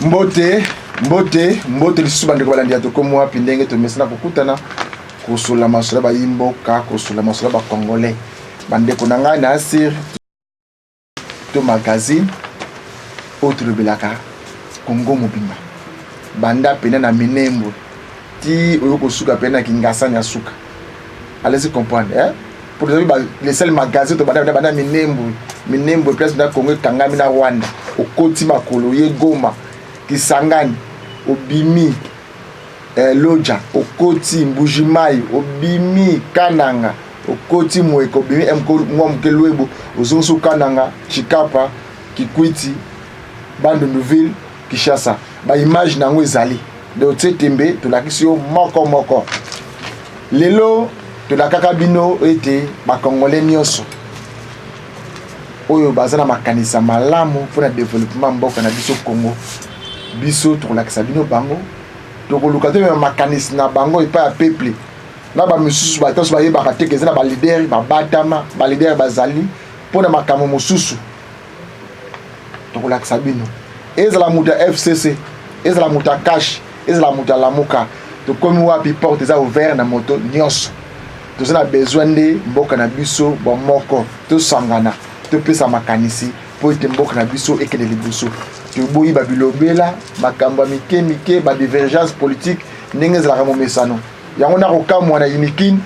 mbote lisusu bandeko balandi atokomi wapi ndenge tomesana kokutana kosola masolo bayimboka kosola masolo bakongolais bandeko na ngai na asir to magazine oyo tolobelaka Congo mobimba banda pene na minembo ti oyo kosuka pene na kingasani ya suka allez-y comprendre pour les seuls magasins to banda minembo place na Congo kangami na Rwanda okoti makolo ye Goma Kisangani obimi Loja okoti Mbujimai obimi Kananga okoti Mweko obimi mke Lwebo ozonso Kananga Chikapa Kikwiti Bandundu-Ville Kishasa ba image nango ezali de tsetembe to lakisi yo moko lelo to la kakabino ete ba congolais nyonso oyo bazana makanisa malamu pour le développement mboka na biso Congo biso to lakisa bino bango to koluka te makanisa na bango epa ya peuple na ba misusu ba toso ba yeba kateke na ba leader ba batama ba leader bazali pour na makamo mususu to kolakisa bino ezala muta FCC ezala muta cash ezala muta lamuka to komi wapi porte za ouvert na moto nyonso to zana besoin de mboka na biso bo moko to sangana to pesa makanisi po ete mboka na biso ekele liboso to boyi babilobela makamba mike ba divergence politique ndenge ezalaka momesano yango na kokamwa na Inikin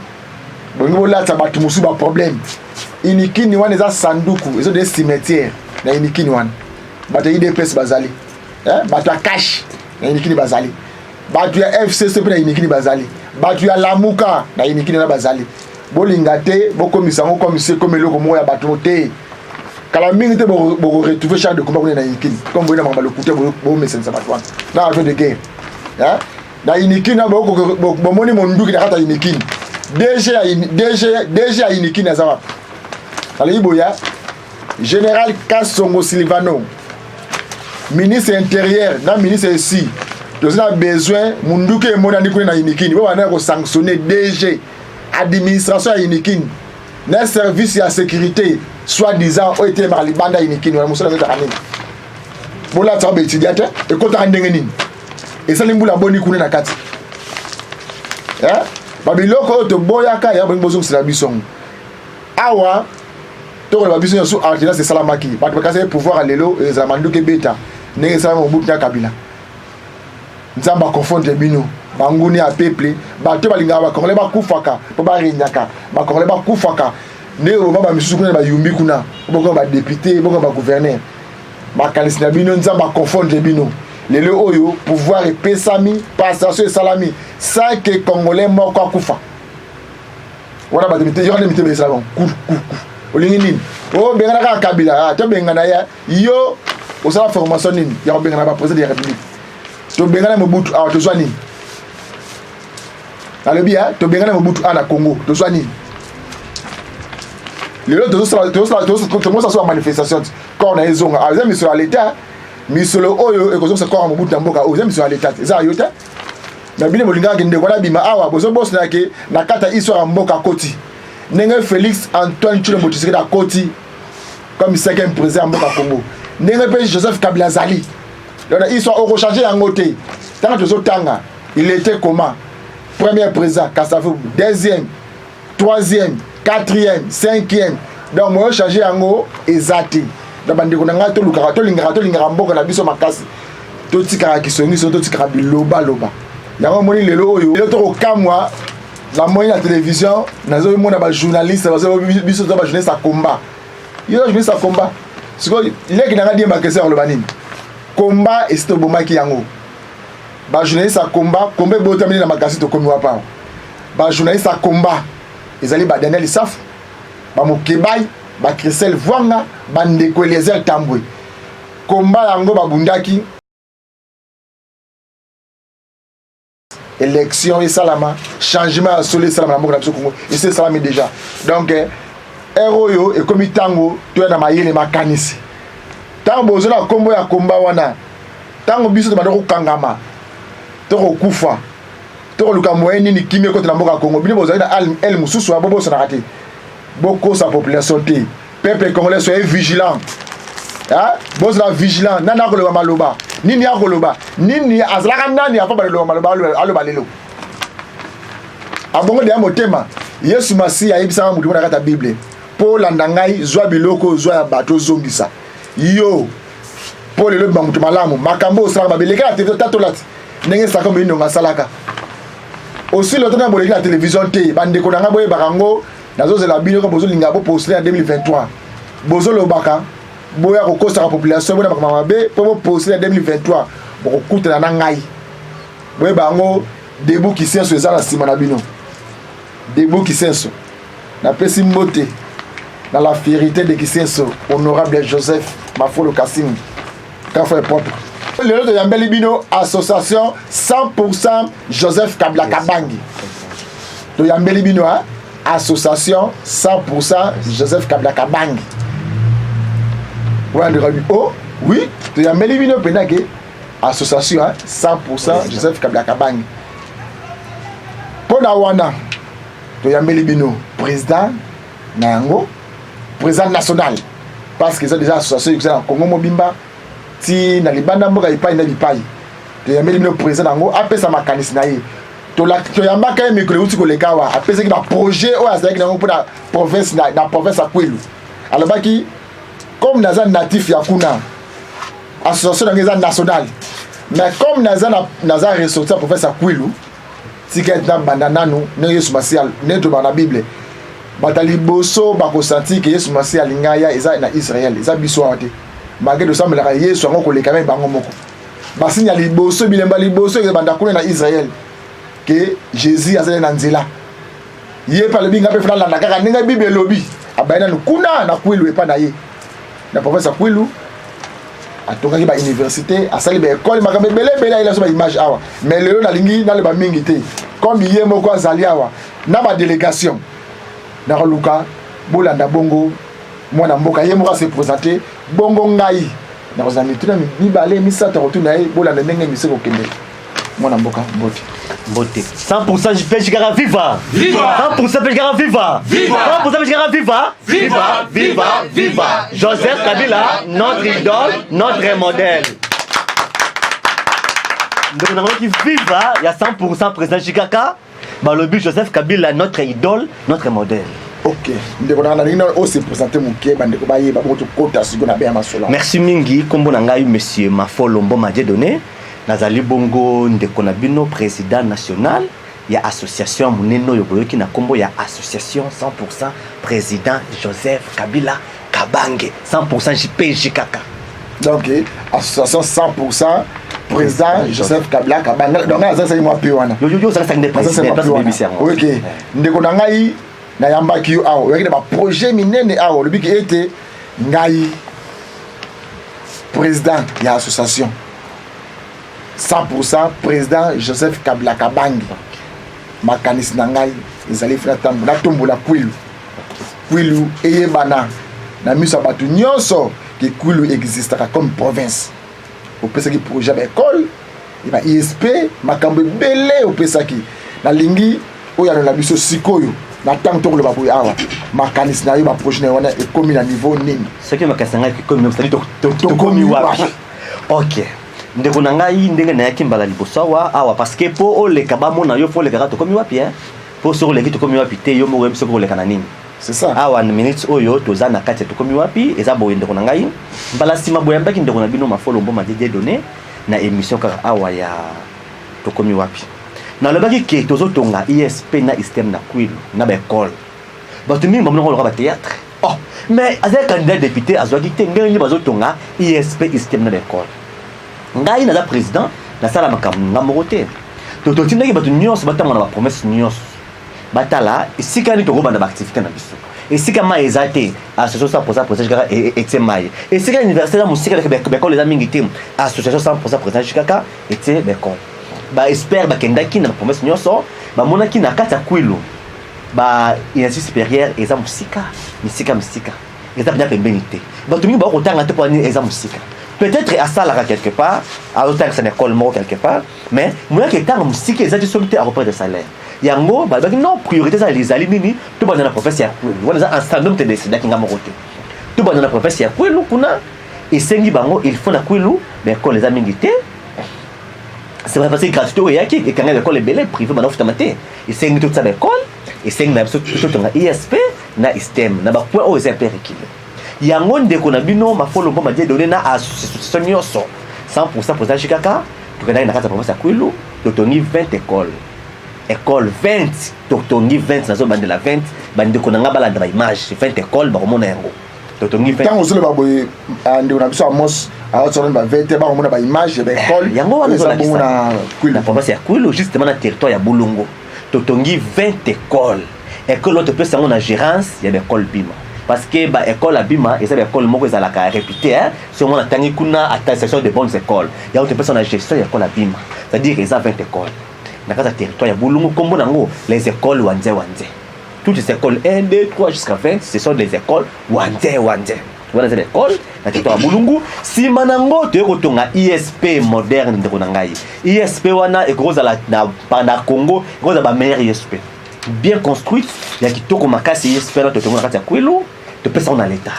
bongo bolata batu musu ba problème Inikin wana eza sanduku ezo des cimetières na Inikin wana batu IDPS bazali batu ya cash na Inikin bazali batu ya FCC pe na Inikin bazali batu ya lamuka na Inikin na bazali bolinga te bokomisa ngo komisie komeloko mo ya batu te kala mingi te bo retrouver champ de combat na Inikin comme boina mamba lokuté bo mesenza batu wana na avion de guerre na Inikin na bo moni monduki na kata Inikin DG ya Inikin azawa kala iboya Général Kassongo Silvano ministre intérieur na ministre ici nous avons besoin munduke mona ndikuni na Inikin bo wana ko sanctionner DG administration ya Inikin na service ya sécurité soi-disant OT Marlibanda Inikin wala musala ngata kanini bola tsabe étudiante e kota ndenge nini esali mbula boni kuna na kati babiloko to boyaka ya bongo sila bisongo awa to ko babiso so alternance salamaki ba bakase pouvoir lelo za manduke beta ndenge sala Mobutu na Kabila nzamba confondre bino banguni ya peuple bato balinga ba congolais bakufaka po ba renyaka ba congolais bakufaka ne o ba misusu kuna ba yumbi kuna bongo ba député bongo ba gouverneur ba kanisi na bino nzamba confondre bino lelo oyo pouvoir epesami passation salami sans que congolais moko akufa wana ba député yo ne mité besala bon olingi nini o bengana ka Kabila to bengana ya yo osala formation nini ya bengana ba président de la République to bengana Mobutu to zwani alobia to bengana Mobutu na Congo to zwani lelo to mosa so manifestation quand on a ezonga a zemi sur l'état misolo oyo ekozo se kwa Mobutu na mboka o zemi sur l'état za yota na bine molinga ngende wala bima awa bozo boss na ke na kata histoire mboka koti nenge Félix Antoine Tshilombo Tshisekedi da koti comme 5e président mboka Congo nenge pe Joseph Kabila zali donc ils sont rechargés en côté tant que tanga il était comment premier président Kassafou deuxième troisième quatrième cinquième donc moi chargé en haut ezati donc bandi konanga to lukaka to lingaka mboka na biso makasi to tikaka kisongi so to tikaka biloba yango moni lelo oyo lelo to kamwa la moyenne la télévision nazo mona ba journaliste bazo biso to ba journaliste à combat yo journaliste à combat siko leki nanga die ba question le banini combat et c'est bon maki yango ba journaliste à combat botamini na makasi to komi wapa ba journaliste à combat ezali ba Daniel Isaf ba Mokebai ba Christelle Vwanga ba Ndeko Eliezer Tambwe combat yango ba bundaki élection et salama changement solé salama na mboka na biso Congo et c'est salami déjà donc eroyo et komi tango to na mayele makanisi tango bozona kombo ya komba wana tango biso to badoko kangama to kokufa to luka moyeni ni kimie kote na mboka Congo bino bozali na el mususu ya bobo sana raté boko sa population té peuple congolais soyez vigilant bozala vigilant nana ko le maloba nini akoloba nini azalaka nani afa baloba maloba aloba lelo abongo de motema Yesu Masi ayebisa mutu na kata Bible po landa ngai zwa biloko zwa ya bato zongisa yo po lelo ba mutu malamu makambo osala babeleka la TV tatolati ndenge saka mo indonga salaka aussi le temps na boleka la télévision te bande ko nanga boye bakango nazozela bino ko bozo linga bo poster en 2023 bozo lobaka boya ko kosa la population bona bakama mabe po poster en 2023 boko kutela na ngai boye bango debu ki senso ezala sima na bino debu ki senso na pesi mbote dans la vérité de Kisenso, honorable Joseph Mafolo Kassim, Kafé propre. Le nom de Yambeli Bino, association 100% Joseph Kabila Kabangi. De Yambeli Bino, association 100% Joseph Kabila Kabangi. Oui, de Yambeli Bino, association 100% Joseph Kabila Kabangi. Pona wana, de Yambeli Bino, président Nango. Président national parce que c'est déjà association qui est en Congo Mobimba ti na libanda mboka ipai na bipai to yameli no président ngo apesa makanisi na ye to yamba ka mikolo uti ko lekawa apesa ki ba projet o azaki na pour la province na province akwelu alobaki comme naza natif ya kuna association ngeza national mais comme naza ressorti à province akwelu tika na bandanano ne Yesu Masial ne to na Bible batali boso bako senti que Yesu Masi alingaya eza na Israël eza biso ate malgré de ça melaka Yesu ngo koleka me bango moko basinya liboso bilemba liboso ke banda kuna na Israël que Jésus azali na nzela ye pa le binga pe fana la kaka ninga Bible lobi abaina kuna na kwilu epa na ye na professeur kwilu atonga ki ba université asali ba école makambe bele ila so ba image awa mais lelo na lingi na le ba mingi te comme ye moko azali awa na ba délégation na luka bolanda bongo mwana mboka ye moko se présenter bongo ngai na kozami tuna mibale misata ko tuna ye bolanda ndenge miseko kende mwana mboka mbote 100% Pejigara viva viva 100% Pejigara viva viva 100% Pejigara viva viva viva viva Joseph Kabila notre idole notre modèle donc on a qui viva il y a 100% président Chikaka balobi Joseph Kabila notre idole notre modèle. Ok, merci mingi kombo na ngai monsieur Mafolo Mboma Dieudonné nazali bongo ndeko na bino président national ya association muneno yoboyoki na kombo ya association 100% président Joseph Kabila Kabange 100% JPJKK. Donc association 100% président Joseph Kabila Kabange. Donc ça c'est moi piwana. Yo ça c'est président. OK. Ndeko na ngai na yamba ki awo yaki ba projet minene awo le biki était ngai président ya association 100% président Joseph Kabila Kabange makanisi na ngai ezali frata na tombola kwilu eyebana na miso batu nyonso que kwilu existera comme province au pesa ki projet d'école il va ISP makambo belé au pesa ki na lingi oya na biso sikoyo na tant to le baboy awa makanis na yo ba projet na wana e komi na niveau nini ce que makasanga ki komi c'est to komi wapi. OK ndeko na ngai ndenge na yaki mbala liboso awa parce que po oleka ba mona yo fo le kaka to komi wapi po sur le to komi wapi te yo mo wemso ko le kana nini c'est ça awa na minutes oyo toza na kati to komi wapi eza boye ndeko na ngai mbala sima boye mbaki ndeko na bino Mafolo Mboma Dieudonné na émission kaka awa ya to komi wapi na le baki ke tozo tonga ISP na système na kwilu na ba école bato mingi bamonaka loka ba théâtre mais azali candidat député azwaki te ngenge ni bazo tonga ISP système na ba école ngai na président na sala makambo nga moko te totindaki bato nyonso batango na ba promesse nyonso batala esika ni tokobanda ba activité na biso esika ma eza te association 100% président Chikaka ete mai esika université na musika ba école eza mingi te association 100% président Chikaka ete ba école ba espère ba kendaki na promesse nyonso ba monaki na kati ya kwilu ba institut supérieur eza musika eza bien pembeni te bato mingi bakotanga te po ni eza musika peut-être à ça là quelque part à autant que c'est une école mort quelque part mais moi qui tant musika eza te solité à repère de salaire yango ba non priorité ça les alimini tout bon na professeur on a ensemble te décider kinga mokote tout bon na professeur kwilu kuna esengi bango il faut na kwilu baekole eza mingi te. C'est pas parce que gratuité oyaki ekanga baekole ebele privé banafutama te. Esengi toute ça baekole esengi na biso totonga ISP na ISTEM na bapoint oyo eza mpe rekile yango ndeko na bino mafolo mpo madie donné na association nyonso 100% présage kaka tokendaki na kati ya province ya kwilu totongi 20 école 20 totongi 20 nazobandela 20 bandeko na nga balanda baimage 20 école bakomona yango totongi 20 ntango ozoloba boye ndeko na biso amos aotsona ba 20 bakomona baimage baekole yango wana ezalaki na province ya kwilu justement na territoire ya bulungu totongi 20 école école oyo topesa yango na gérance ya baekole bima parce que baekole abima eza baekole moko ezalaka répété so mona ntangi kuna attestation de bonnes écoles yango topesa na gestion ya école abima c'est-à-dire eza 20 écoles na kati ya territoire ya bulungu kombo nango les écoles wanze toutes les écoles 1 2 3 jusqu'à 20 ce sont des écoles wanze wana eza baekole na territoire ya bulungu nsima nango toye kotonga ISP moderne ndeko na ngai ISP wana ekozala na Congo ekozala bameilleur ISP bien construite ya kitoko makasi ISP na totonga na kati ya kwilu topesa ngo na l'état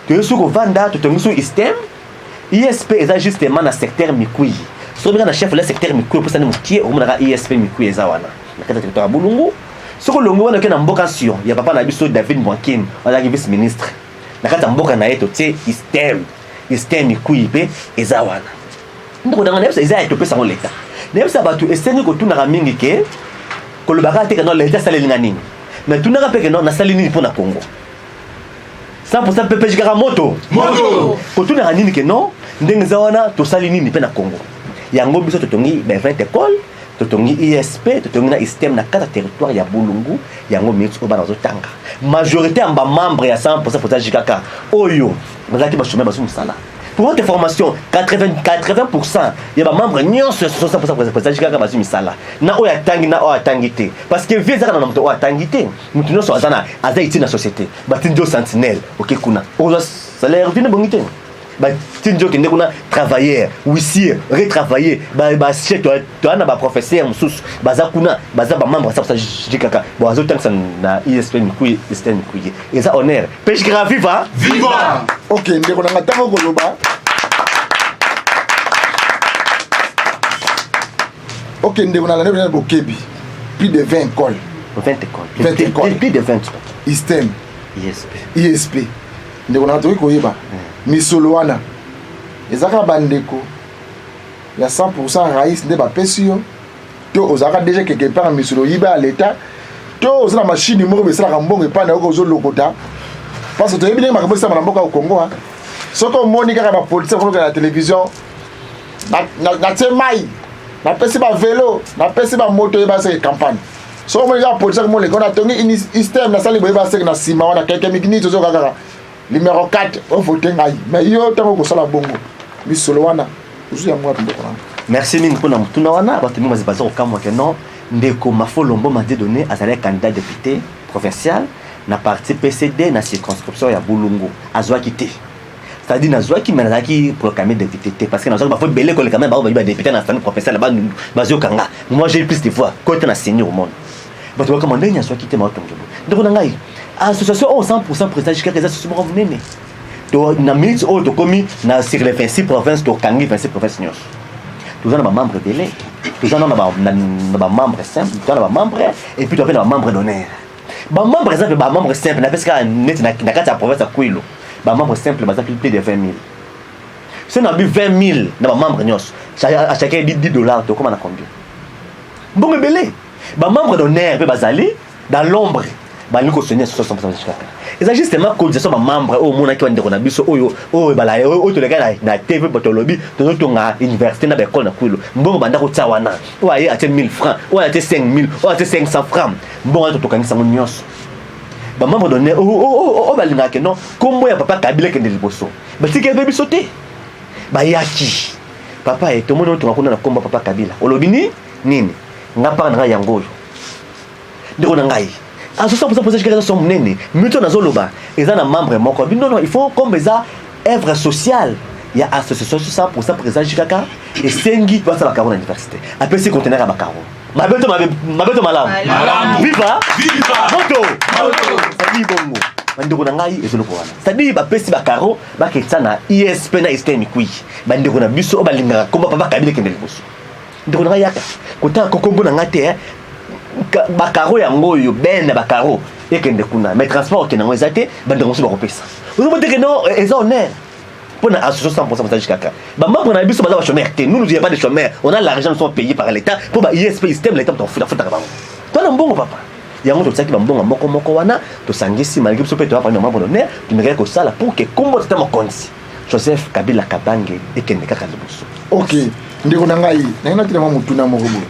toye soki kovanda totongi so ISTEM ISP eza justement na secteur mikui soki bika na chef la secteur mikui opesani mokie okomonaka ISP mikui eza wana na kati ya territoire ya bulungu soki olongi wana oke na mboka sion ya papa na biso David Mwakim azalaki vice ministre na kati ya mboka na ye totie ISTEM mikui mpe eza wana ndeko nanga nayebisa eza ya topesa ngo l'état nayebisa bato esengi kotunaka mingi ke kolobaka te keno l'état asalela nini mais tunaka mpe keno nasali nini mpo na Congo 100% PPJ kaka moto kotunaka nini keno ndenge eza wana tosali nini mpe na Congo yango biso totongi 20 école totongi ISP totongi na ISTEM na kati ya territoire ya bulungu yango minutes oyo bana bazotanga majorité ya bamembre ya 100% posage kaka oyo bazalaki bachomere basu mosala pour votre information 80% ya bamembre nyonso ya 100% posage kaka basu misala na oyo atangi na oyo atangi te parce que vie ezaka na moto oyo atangi te moto nyonso aza iti na société batindi o sentinelle oke kuna ozwa salaire vine bongi te batindi okende kuna travailleur huissier retravailler bachef toana baprofesseur mosusu baza kuna baza bamembre ya 100% kaka bazotangisa na ISP mikui ISTEM mikui eza honneur peshikaka viva ok ndeko nanga ntango koloba ok ndeko nanga ndeko nanga bokebi plus de 20 écoles 20 écoles plus de 20 ISTEM ISP ndeko nanga toki koyeba misolo wana ezaka bandeko ya 100% rais nde bapesi yo to ozalaka déjà quelque part misolo yiba ya l'état to ozala machine moko besalaka mbongo epana yoko ozolokota parce que toyebi ndenge makambo esalama na mboka ya Congo soki omoni kaka bapolitien konoka na télévision natie mai napesi bavelo napesi bamoto oyeba seke campagne soki omoni kaka politicien komoleka natongi ISTEM nasali boyeba seke na nsima wana keke mikiniti ozoka kaka numéro 4 ovote ngai mais yo ntango kosala bongo misolo wana ozu yango wapi ndeko nanga merci mingi mpona motuna wana bato mingi baza kokamwa ke non ndeko mafolombo madie donné azalaki candidat député provincial na parti PCD na circonscription ya bulungu azwaki te c'est-à-dire nazwaki mais nazalaki proclamé député te parce que nazwaki bafo ebele koleka même bao bayiba député na assemblee provinciale bazokanga moi j'ai eu plus de fois kote na seigneur au monde bato bakama ndenge azwaki te maotongelo ndeko na ngai association au 100% présage kaka eza susu moko monene to na minute oyo tokomi na sur les 26 provinces tokangi 26 provinces nyonso toza na bamembre ebele toza na bamembre simple toza na bamembre et puis toape na bamembre d'honneur bamembre eza mpe bamembre simple napesi kaka neti na kati ya province ya kwilu bamembre simple baza plus de 20 000 so na bi 20 000 na bamembre nyonso à chacun $10 tokóma na combien mbongo ebele bamembre d'honneur mpe bazali dans l'ombre balingi kosonia 60% kaka eza justement cotisation bamembre oyo omonaki bandeko na biso oyo ebala oyo toleka na tv tolobi tozotonga université na baekole na kwilu mbongo banda kotia wana oyo aye atie 1000 francs oyo atie 5000 oyo atie 500 francs mbongo wana totokangisa yango nyonso bamembre donné oyo balingaka ke non kombo ya papa Kabila ekende liboso batiki ebe biso te bayaki papa tomoni oyo tonga kuna na kombo ya papa Kabila olobi nini nga mpaka na ngai yango oyo ndeko na ngai à 100% posage kaka so monene mito nazoloba eza na membre moko non il faut comme eza œuvre sociale ya association 100% posage kaka esengi basa bakaro na université apesi conteneur ya bakaro mabeto malamu viva moto sabi bongo bandeko na ngai ezoloko wana c'est-à-dire bapesi bakaro baketsa na ISP na système kui bandeko na biso o balingaka komba papa Kabila kende liboso ndeko na ngai yaka kota kokombo na ngate bakaro yango yo ben bakaro ekende kuna mais transport ke nango ezate bandeko mosu bakopesa ozobote ke non eza honneur pour la association 100% montage kaka ba membre na biso baza ba chômeur te nous il y a pas de chômeurs on a l'argent nous sommes payés par l'état pour ba ISP système l'état t'en fout ta bango toi na mbongo papa yango tosaki ba mbongo moko wana tosangisi malgré biso pe to apana membre d'honneur tu me ko sala pour que kombo tata mokonzi Joseph Kabila Kabange ekende kaka liboso OK ndeko na ngai na tina mutu na moko boye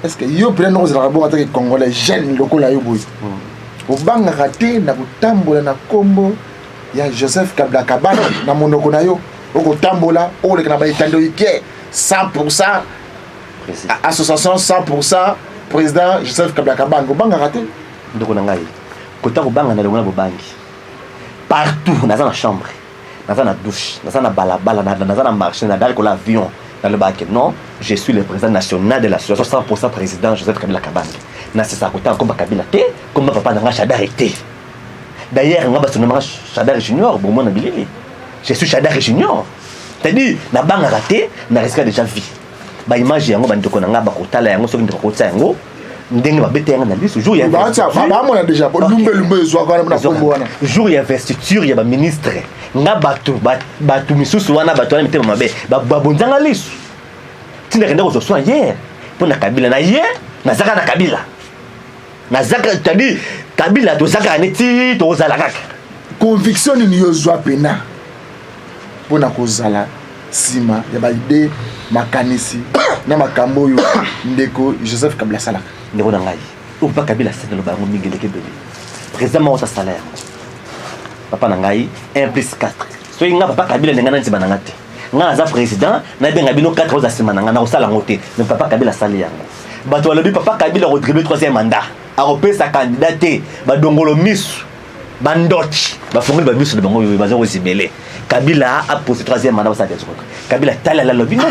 est-ce que yo pena no zala bonga take congolais jeune lokola yo boye obanga raté na kutambola na kombo ya Joseph Kabila Kabange na monoko na yo okotambola oleka na ba itando ike 100% association 100% président Joseph Kabila Kabange obanga raté ndeko na ngai kota kobanga na longo na bobangi partout na chambre na douche na balabala na marché na dans l'avion dans le bac non je suis le président national de l'association 100% président Joseph Kabila Kabange na c'est ça kota comme Kabila te comme papa na Chadar été d'ailleurs moi parce que je suis Chadar junior bon moi na bilili je suis Chadar junior c'est-à-dire na banga raté na risque déjà vie ba image yango bandeko na nga ba kotala yango soki ndeko kotsa yango ndenge ba betanga na liso jour ya ba mo na déjà lumbe ezwa kana na kombo wana jour ya investiture ya ba ministre nga batu misusu wana batu wana mitema mabe ba bonzanga liso tinde kenda ko so hier pour na Kabila na hier na zaka na Kabila na zaka tadi Kabila to zaka neti to zala kaka conviction ni yozwa pena pour na kozala sima ya ba idée makanisi na makambo yo ndeko Joseph Kabila sala ndeko na ngai o pa Kabila sala lo bango mingeleke bebe président mo sa salaire papa na ngai 1+4 so inga papa Kabila ngana nzima na ngate nga za président na benga bino 4 za sima na nga na osala ngote mais papa Kabila sala yango bato walobi papa Kabila redrible 3e mandat a repesa candidaté ba dongolo misu bandoti ba fongoli ba misu de bango yo ba zo zibele Kabila a posé 3e mandat ça des trucs Kabila tala la lobby non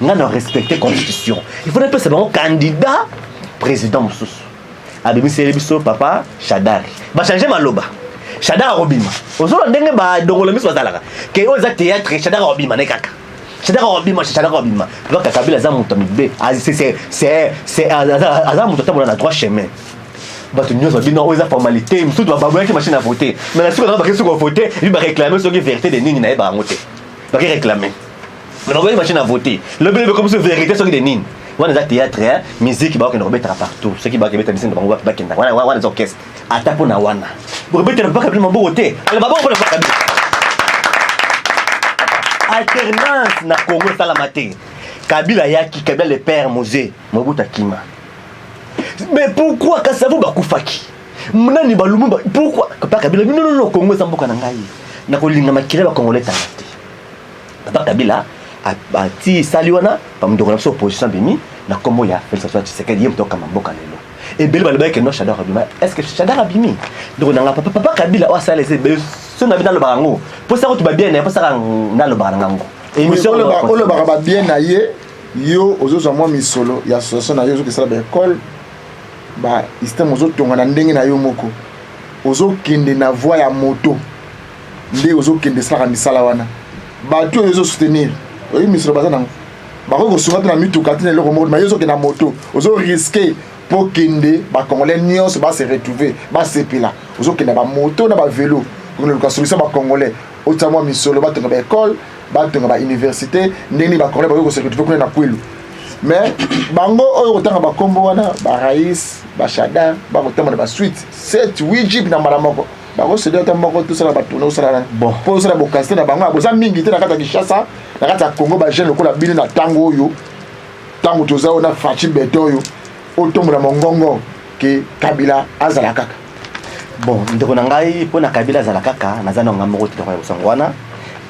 nga na respecter constitution il faudrait pas savoir candidat président mususu abimi biso papa Chadar ba changer maloba Chadar Robima ozolo ndenge ba dongolo misu bazalaka ke oza théâtre Chadar Robima ne kaka Chadar Robima donc Kabila za muto mibe c'est aza muto tamona na droit chemin bato nyonso bino oza formalité mutu to baboya ki machine à voter mais la suite on va que sur voter lui va réclamer ce qui vérité de nini na eba ngote va réclamer mais baboya machine à voter le bébé comme ce vérité ce qui de nini wana za théâtre musique ba ko na remettre partout ce qui ba remettre musique bango ba kenda wana za orchestre ata pona wana bo remettre ba Kabila mambo voter ala babo ko na Kabila alternance na Congo salamate Kabila yaki Kabila le père Mosé Mobutu Kima. Mais pourquoi Kassavo bakufaki mnani balumba pourquoi papa Kabila non Congo samboka na ngai na kolinga makile ba Congolais tangati papa Kabila ati saliwana pamdoko na opposition bimi na kombo ya Félix Antoine Tshisekedi yem toka mamboka lelo et bel balba ke no Chadar Abima est-ce que Chadar Abimi donc na papa Kabila o sala les so na bina lo barango pour ça tu ba bien pour ça na lo barango et mission le ba bien na ye yo ozo moi misolo ya association na yo zo ke sala ba école ba système ozo tonga na ndenge na yo moko ozo kende na voie ya moto nde ozo kende sala misala wana ba tu ozo soutenir oyi misolo bazana ba ko sunga na mitu katine le moto ma yo zo ke na moto ozo risquer pour kende ba congolais nyos ba se retrouver ba sepela ozo kende ba moto na ba vélo pour le solution ba congolais otamwa misolo ba tonga ba école ba tonga ba université ndeni ba congolais ba ko se retrouver na kwelu mais bango oyo kotanga ba kombo wana ba Raïs ba Chadar ba kotama ba suite 7 8 jib na malamoko ba ko se dota moko tout ça ba tourner ça bon pour ça ba casser na bango aboza mingi te na kata Kinshasa na kata Congo ba jeune lokola bino na tango oyo tango toza ona Fachi Beto oyo otombola mongongo ke Kabila azala kaka bon ndeko na ngai pona Kabila azala kaka nazana ngamoko te kwa bosangwana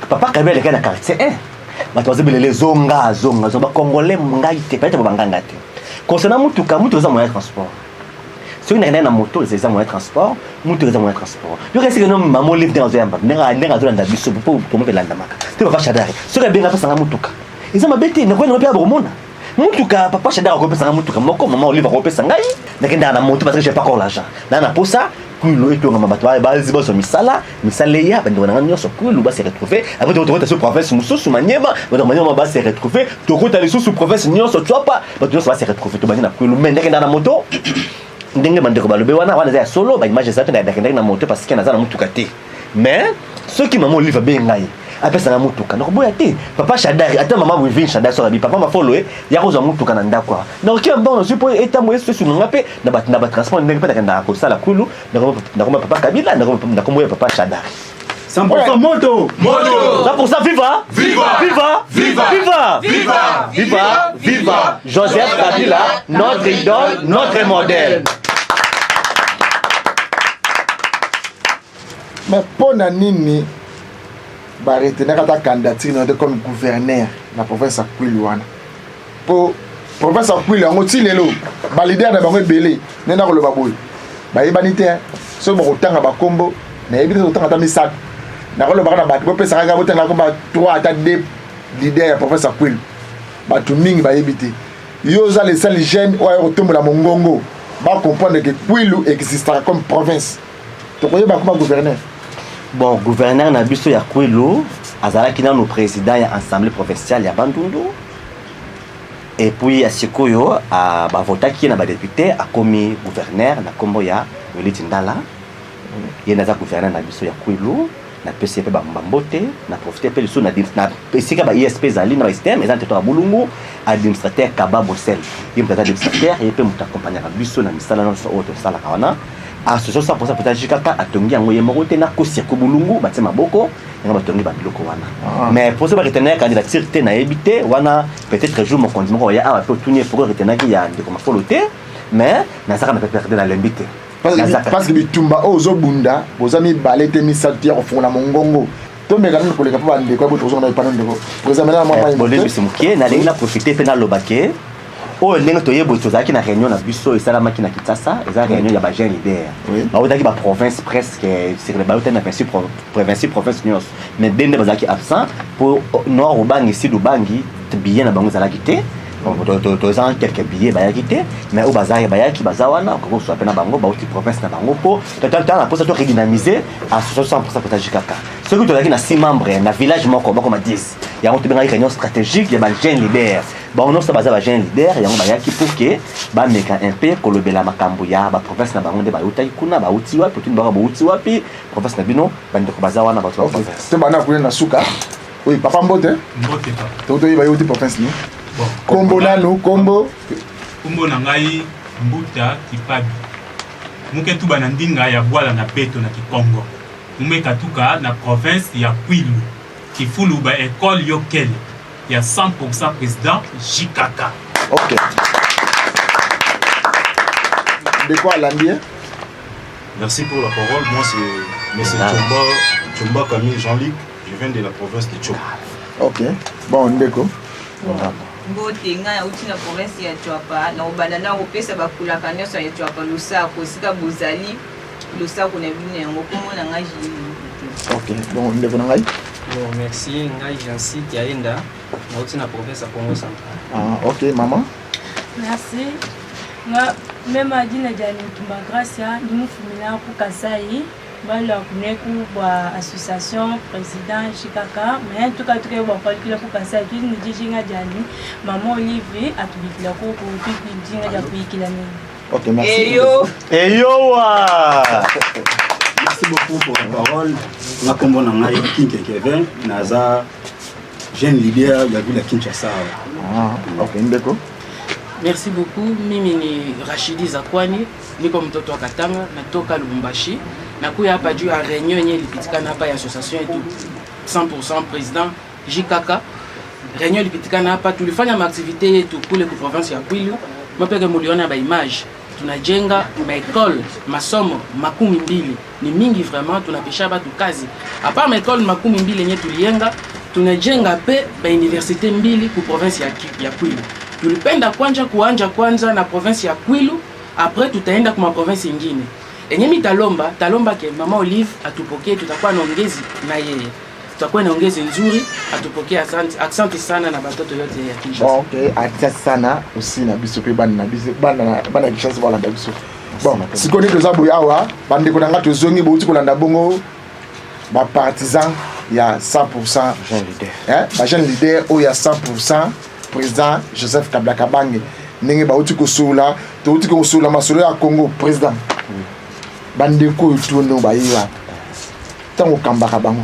papa Kabila le kana quartier 1 bato bazobelele zonga ba congolais ngai te peut-être banganga te concernant mutuka za moyen de transport si on a na moto c'est ça moyen de transport mutuka za moyen de transport yo reste que non maman live dans un bar nenga zolanda biso pour me belanda maka te papa Chadar so ka benga pesa mutuka ils ont bête ne ko no pia bomona mutuka papa Chadar ko pesa mutuka moko maman live ko pesa ngai nakenda na moto parce que j'ai pas encore l'argent na posa Kwilu etonga mabato bazi boso misala ya bando na nganyo so Kwilu ba se retrouver après to ta sous province mususu Maniema bando Maniema ba se retrouver to ko ta les sous province nyonso twapa bato nyonso ba se retrouver to bani na Kwilu mende na moto ndenge bandeko balobe wana za solo ba image za tena ndenge na moto parce que na za na mutuka te mais ceux qui maman livre ben ngai apesa na mutuka na koboya te papa Shadari ata mama Wivin Shadari so bi papa mafolo ya ko za mutuka na ndako na okia mbona so po etambo yesu su ngape na ba transport ndenge peta kanda ko sala Kwilu na ko papa Kabila na ko papa Shadari 100% moto 100% viva Joseph Kabila, notre idole, notre modèle. Mais pour nini ba retenir ta candidature comme gouverneur na province ya Kwilu wana pour province ya Kwilu ngo tilelo ba leader na bango ebele nena ko loba boy ba yebanite so mo kotanga ba kombo na yebite kotanga ta misat na ko loba na ba ko pesa ka botanga ko ba 3 ata 2 leader ya province ya Kwilu ba tu mingi ba yebite yo za les seuls jeunes o yo tombola mongongo ba comprendre que Kwilu existera comme province to ko yeba comme gouverneur. Bon, gouverneur na biso ya Kwilu azalaki na no président ya assemblée provinciale ya Bandundu et puis asikoyo a ba votaki na ba député a komi gouverneur na kombo ya Weliti Ndala yena za gouverneur na biso ya Kwilu na PCP ba mbambote na profiter pe liso na PCK ba ISP zali na système ezante to bulungu administrateur Kaba Bossel yimta administrateur et pe muta accompagner biso na misala na so auto sala kawana association 100% peut-être kaka atongi yango yemoko te na ko circo bulungu batima boko nga batongi ba biloko wana mais pour ça ba retenir candidature te na ebité wana peut-être jour mon condiment ya a peut tourner pour retenir qu'il y a de comme foloté mais na saka na peut perdre dans l'embité parce que bitumba ozo bunda bozami balete misati ya kofunga mongongo to mega na koleka pa bande ko boto zona pa ndeko bozamela mama ya bolé bisimke na lenga profiter pe na lobake o lenga to yebo tozaki na réunion na biso esala maki na Kinshasa eza réunion ya ba jeune leader ba otaki ba province presque c'est le baote na province nyos mais dende bazaki absent pour nord ubangi sud ubangi bien na bango zalaki te to za quelques billets bayaki te mais o bazaki bayaki bazawana ko so apena bango bauti province na bango po tata na posa to redynamiser association 100% potage kaka ce que tozaki na 6 membres na village moko bako ma 10 ya on te benga réunion stratégique ya ba jeune leader ba on sa baza ba jeune leader ya on bayaki pour que ba meka un peu kolobela makambo ya ba province na bango de ba utai kuna ba uti wapi tu ba uti wapi province na bino bande ko bazawana ba province te bana kuna na suka oui papa mbote to to ba uti province ni bon kombo nanu kombo na ngai Mbuta Kipabi muke tu bana ndinga ya bwala na peto na Kikongo mumeka tuka na province ya Kwilu Kifulu ba école yokele il y a 100% président Jikaka. OK. De quoi l'ambien? Merci pour la parole. Moi c'est monsieur Chomba Camille Jean-Luc. Je viens de la province de Tchou. OK. Bon, ndeko. Mbote nga uti na province ya Tchouapa na obanda na opesa bakula kanyoso ya Tchouapa Lusako sika bozali Lusako na bine yango komona nga jili. OK. Bon, ndeko na ngai. Bon, merci ngai Jansi Tiaenda na uti na province ya Congo Central. Ah, OK, maman. Merci. Nga même adina jani tumba gracia ni mfumina ku Kasai bala kuneku ba association président Chikaka mais en tout cas ba calcula ku Kasai tu ni jinga jani maman Olivier atubikila ko ku jinga ja kuikila ni. OK, merci. Eyo Merci beaucoup pour la parole. Na kombo na ngai Kinke Kevin naza jeune leader ya ville ya Kinshasa. Ah, OK, ndeko. Merci beaucoup. Mimi ni Rachidi Zakwani, niko mtoto wa Katanga, natoka Lubumbashi. Nakuya hapa juu ya réunion yenye ilipitikana hapa ya association yetu 100% président JKK. Réunion ilipitikana hapa tulifanya maaktivite yetu kule ku province ya Kwilu. Mapeke muliona ba image. Tunajenga maekole masomo 12 ni mingi vraiment tunapisha batu kazi. Hapa maekole 12 yenye tulienga tunajenga pe ba université mbili ku province ya Kwilu. Tulipenda kuanja kwanza na province ya Kwilu, après tutaenda kuma province nyingine. Enyemi talomba ke mama Olive atupokee, tutakuwa naongezi na yeye. Tutakuwa naongezi nzuri, atupokee. Asante sana na batoto yote ya Kinshasa. Bon, OK, asante sana aussi na biso pe bana Kinshasa wala biso. Bon, si on est deux aboyawa, bande qu'on a tous zongi bouti qu'on a bongo, ba partisan, il y a 100%. Jeune leader. Hein, ba jeune leader, où il y a 100% président Joseph Kabila Kabange. N'engé ba outi ko soula, to outi ko soula masolo à Congo président. Bande ko tourne ba yiwa. Tango kamba kabango.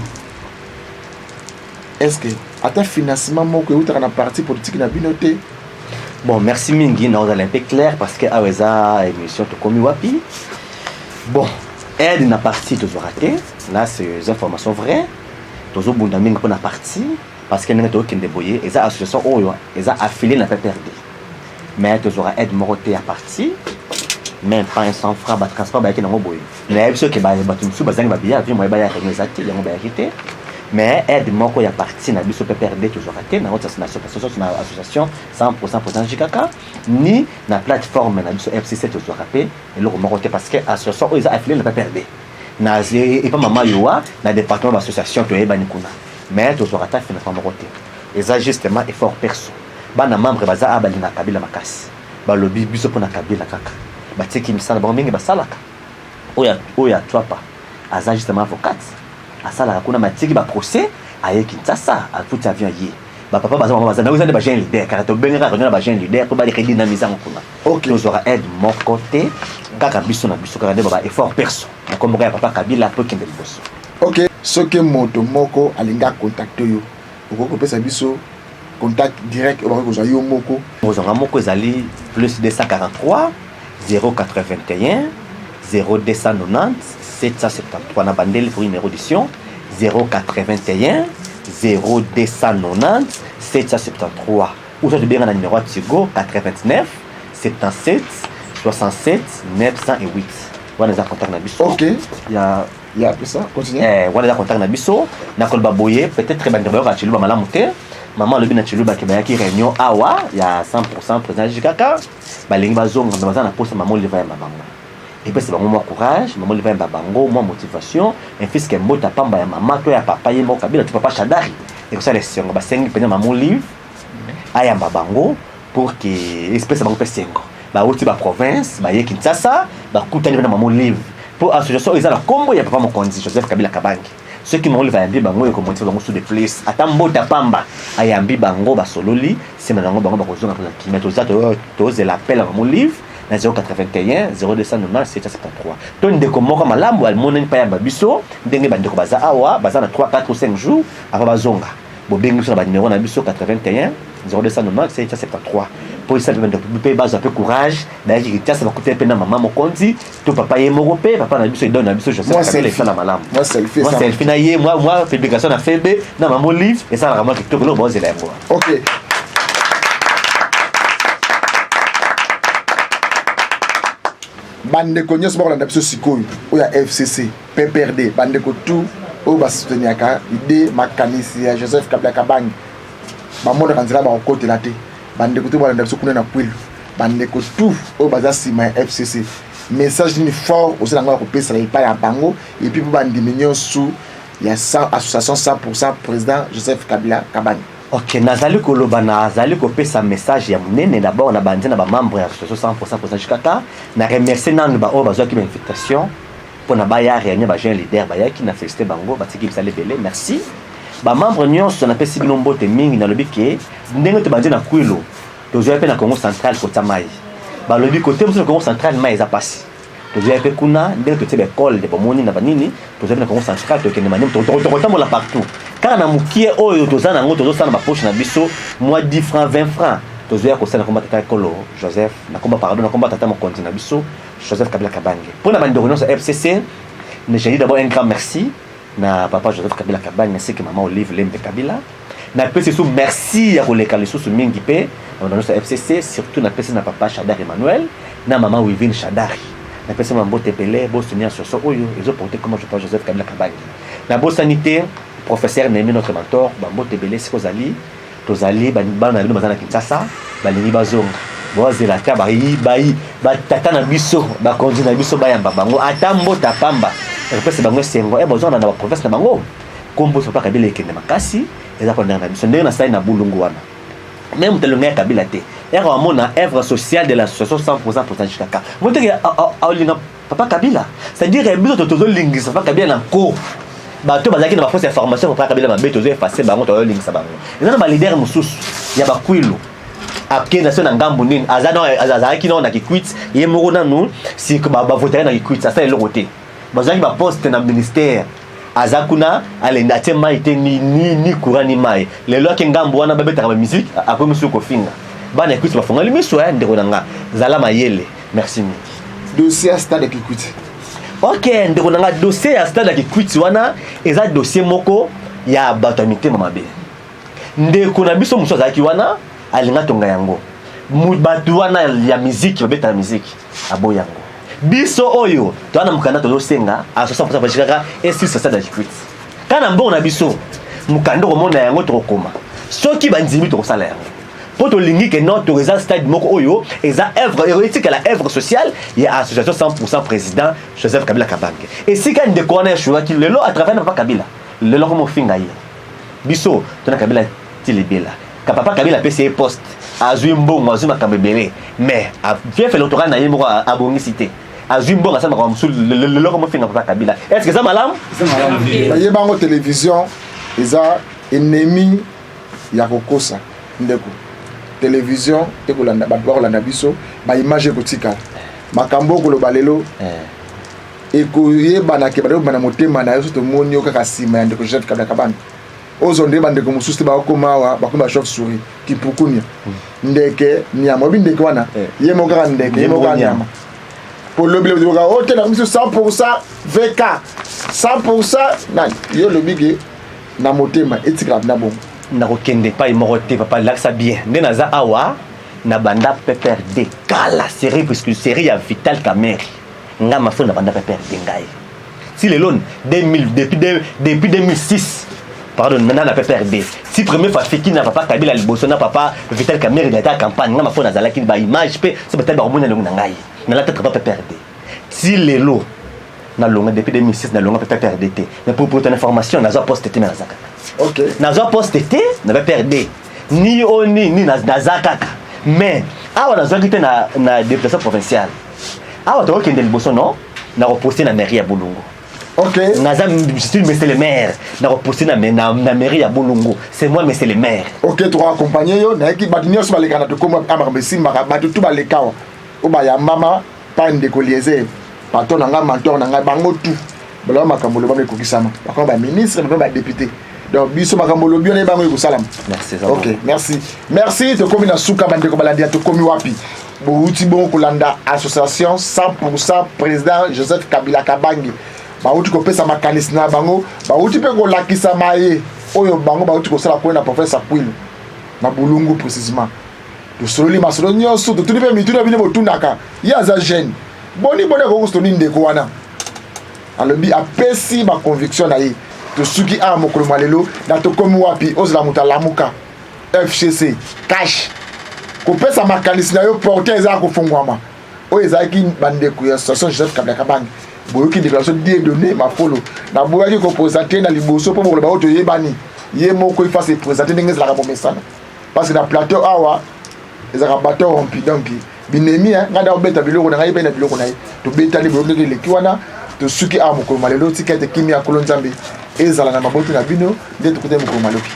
Est-ce que à ta financement moko outa kana parti politique na binoté? Bon, merci mingi, nous allons un peu clair parce que Aweza émission to komi wapi. Bon, aide na partie toujours raté. Là c'est des informations vraies. Toujours bunda mingi pour na partie parce que nous to kende boyer et ça association oyo, et ça affilié na pas perdre. Mais toujours aide moroté à partie. Même pas un 100 francs ba transport ba kina boyer. Mais ceux qui ba batumsu bazangi ba biya, vi moi ba ya renouer zati, yango ba yakité. Mais aide moko ya parti na biso PPRD toujours raté na autre association 100% pour JKK ni na plateforme na biso FCC toujours raté et le moko parce que association ils a affilié na PPRD na et pas maman yoa na département d'association to eba nikuna mais toujours raté finalement moko et ça justement effort perso bana membre baza abali na kabila makasi ba lobby biso pour na kabila kaka ba tiki misala ba mingi ba salaka oya twapa aza justement avocate asala kuna matiki ba procès aye Kinshasa a tout avion yi ba papa baza mama baza na ba jeune leader car to benga ka ba jeune leader ko ba di dynamiser kuna OK nous aura aide mon côté kaka biso na biso ka ba effort perso na comme ka papa Kabila po kende bosso OK ce que moto moko alinga contacter yo ko pesa biso contact direct ba ko yo moko mozanga moko ezali plus 243 081 0290 773 na bandeli pour numéro d'édition 081 0290 773 ou ça te bien na numéro à Tigo 89 77 67 908 wana za contact na biso OK il y a ça continue wana za contact na biso na kolba boye peut-être bande ba chiluba malamu te maman lobi na chiluba ke ba ki réunion awa ya 100% président Jikaka balingi bazonga baza na poste maman liva ya mabango. Et puis c'est vraiment mon courage, maman le va bango, moi motivation, un fils qui est mot à pamba ya maman, toi ya papa ya mon Kabila, tu papa Chadari. Et comme ça les sœurs, bah cinq peine maman livre, aya bango pour que espèce bango pesengo. Bah outi ba province, bah ye Kinshasa, bah kutani na maman livre. Pour association ils a la combo ya papa mon kondi Joseph Kabila Kabange. Ceux qui m'ont levé yambi bango et comment bango sous des places. Atambo ta pamba, ayambi bango ba sololi, c'est maintenant bango ba kozonga pour qui mettre aux autres, tous l'appel à maman livre. Na 081 0290 773 to ndeko moko malamu almona pa ya babiso ndenge bandeko baza awa baza na 3 4 ou 5 jours ava bazonga bobengi so na ba numéro na biso 81 0290 773 pour ça bandeko pe baza pe courage na ki tasa ba kutepe na mama mokonzi to papa ye moko pe papa na biso idon na biso Joseph Kabila ça na malamu moi selfie na ye moi publication na febe na maman livre et ça la vraiment TikTok lo boze la moi OK bande ko nyos bako na biso sikoyo oya FCC PPRD bande ko tout o ba soutenir ka idée makanisi ya Joseph Kabila Kabange ba mondo kanzira ba côté la té bande ko tout ba na biso kuna na pwilu bande ko tout o ba za sima FCC message ni fort aussi na ko pesa la pa ya bango et puis ba ndiminyo sous ya 100 association 100% président Joseph Kabila Kabange. OK, nazali koloba nazali kopesa message ya munene d'abord na bandina ba membre ya association 100% pour Jikaka na remercier nanu ba o bazwa ki ba invitation pour na ba ya réunion ba jeune leader ba ya ki na féliciter bango ba tiki bisale belé merci ba membre nyonso na pesi bino mbote mingi na lobi ke ndenge to bandina kwilo to zo pe na Congo central ko tamai ba lobi côté mo Congo central mai za pasi to zo pe kuna ndenge to tebe école de bomoni na banini to zo pe na Congo central to kende manem to la partout. Car na mukie oyo tozana ngo tozosana ba poche na biso moi 10 francs 20 francs tozoya ko sala komba tata kolo Joseph na komba pardon na komba tata mo konti na biso Joseph Kabila Kabange pour la bande de réunion FCC ne j'ai dit d'abord un grand merci na papa Joseph Kabila Kabange ainsi que maman Olive Lembe Kabila na pesi sous merci ya koleka le sous mingi pe na réunion FCC surtout na pesi na papa Chadari Emmanuel na maman Wivine Chadari na pesi mambo tepele bo soutenir sur so oyo ils ont porté comment je papa Joseph Kabila Kabange na bo sanité professeur Némi notre mentor bambo tebele sikozali tozali bana bino bazana Kinshasa balingi bazonga bozela ta bayi batata na biso bakonzi na biso bayamba bango atambo tapamba repese bango sengo bozona na ba province na bango kombo so pa Kabila ekende makasi eza ko ndana biso ndenge na sai na bulungu wana même telonga Kabila te et on a œuvre sociale de l'association 100% pour Chikaka. Vous dites que Papa Kabila, c'est-à-dire que nous avons linguiste Papa Kabila en cours. Bato bazaki na fausse information Papa Kabila mabe tozo effacer bango to linguiste bango. Ils ont ba leader mususu ya ba Kwilu. Après nation na ngambu nini azaki na kikwit ye moko na nous si que ba voter na kikwit ça c'est le côté. Bazaki ba poste na ministère azakuna alenda tema ite ni courant ni mai le lo ke ngambu wana babeta ka musique après monsieur kofinga bana écoute ba fonga limiso ya ndeko nanga zala mayele merci dossier à stade kikwit. OK ndeko nanga dossier à stade kikwit wana eza dossier moko ya batamité mamabe ndeko na biso muso azaki wana alinga tonga yango batu wana ya musique babeta musique abo yango biso oyo toana mukanda tozosenga a 60% bashikaka esi stade kikwit kana mbongo na biso mukanda komona yango tokoma soki banzimi tokosala yango pour to lingi que notre résident stade moko oyo eza œuvre héroïque la œuvre sociale il y a association 100% président Joseph Kabila Kabange et si quand de connaît choix qui le lo à travers Papa Kabila le lo comme finga yi biso tona Kabila tilebela Papa Kabila PC poste azui mbongo azui makambebele mais a bien fait l'autorat na yemo a bongi cité azui mbongo ça comme le lo comme finga Papa Kabila est-ce que ça malam baye bango télévision eza ennemi ya kokosa ndeko télévision et kolanda batwa kolanda biso ba image kotika makambo koloba lelo et koyeba ke bado bana motema na yoso to monio kaka sima ndeko Joseph Kabila Kabange ozonde bande ko mususu ba komawa ba kuma chauve souris kipukunya ndeke nyama bindeke wana yemo kaka ndeke yemo kaka nyama pour le blé de ka hôtel na 100% VK 100% nani yo le bigé na motema etika na bon na kokende pa imorote papa laksa bien ndenaza awa na banda PPRD kala série puisque série ya Vital Kamerhe nga mafo na banda PPRD ngai si le lone 2000 depuis 2006 pardon maintenant na PPRD si premier fois fiki na Papa Kabila liboso na papa Vital Kamerhe na ta campagne nga mafo na zalaki ba image pe so betal ba komona longa ngai na la tête papa PPRD si le lo na longa depuis 2006 na longa PPRD te mais pour ton information na zo poste te na zaka. OK. Nazo poste te n'avait perdu ni oni ni nazaka mais awa nazo kite na déplacement provincial awa to kende liboso non na reposter na mairie ya Bulungu. OK. Naza c'est le maire na reposter na mairie ya Bulungu c'est moi mais c'est le maire. OK tu vas accompagner yo na ki badinyo so baleka na to comme amarbesi maka batu tu baleka o ba ya mama pa ndeko liese pato na nga mentor na nga bango tu bala makambo le ba mekokisama ba ministre ba député. Donc biso makambo lobi on bango ekusalam. Merci. OK, merci to komi na suka bande ko balandi to komi wapi. Bo uti bon kolanda association 100% président Joseph Kabila Kabange. Ba uti ko pesa makanisi na bango, ba uti pe ko lakisa maye oyo bango ba uti ko sala ko na professeur Kwilu. Na Bulungu précisément. To sololi masolo nyoso to tuli pe mituna bine botundaka. Ya za jeune. Boni ko stoni ndeko wana. Alobi apesi ma conviction na ye. To suki a mokolo malelo na to komi wapi ozala mutalamuka FCC cash ko pesa makanisi na yo porter eza ko fungwama o eza ki bande ku association Joseph Kabila Kabange boyoki déclaration de données ma follow na boyaki ko présenter na liboso po bokolo ba oto yebani ye moko il face présenter ndenge la bomesana parce que na plateau awa ezaka bateau rompi donc binemi ngada obeta biloko na ngai pe na biloko na ye to betali boyoki leki wana to suki a mokolo malelo tikete kimi ya kolonzambe ezala na maboto na bino nde tukute mokolo maloki